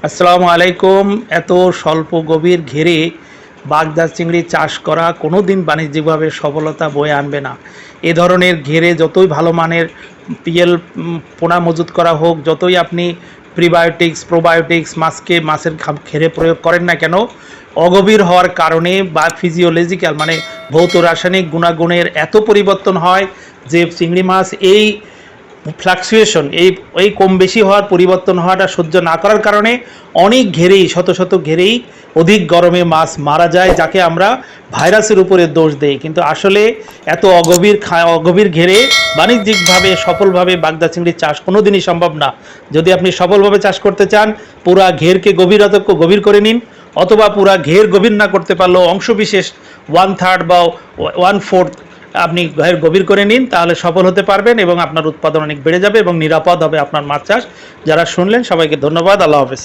আসসালামু আলাইকুম। এত স্বল্প গভীর ঘেরে বাগদা চিংড়ি চাষ করা কোনো দিন বাণিজ্যিকভাবে সফলতা বয়ে আনবে না। এ ধরনের ঘেরে যতই ভালো মানের পিএল পোনা মজুত করা হোক, যতই আপনি প্রিবায়োটিক্স প্রোবায়োটিক্স মাছের ঘেরে প্রয়োগ করেন না কেন, অগভীর হওয়ার কারণে বা ফিজিওলজিক্যাল মানে ভৌত রাসায়নিক গুণাগুণের এত পরিবর্তন হয় যে চিংড়ি মাছ এই ফ্লাকচুয়েশন এই কম বেশি হওয়ার পরিবর্তন হওয়াটা সহ্য না করার কারণে অনেক ঘেরেই শত শত ঘেরেই অধিক গরমে মাছ মারা যায়, যাকে আমরা ভাইরাসের উপরে দোষ দেই। কিন্তু আসলে এত অগভীর ঘেরে বাণিজ্যিকভাবে সফলভাবে বাগদা চিংড়ির চাষ কোনো দিনই সম্ভব না। যদি আপনি সফলভাবে চাষ করতে চান, পুরা ঘেরকে গভীর করে নিন, অথবা পুরা ঘের গভীর না করতে পারলেও অংশবিশেষ 1/3 বা 1/4 আপনি ঘের গভীর করে নিন, তাহলে সফল হতে পারবেন এবং আপনার উৎপাদন অনেক বেড়ে যাবে এবং নিরাপদ হবে আপনার মাছ চাষ। যারা শুনলেন সবাইকে ধন্যবাদ। আল্লাহ হাফেজ।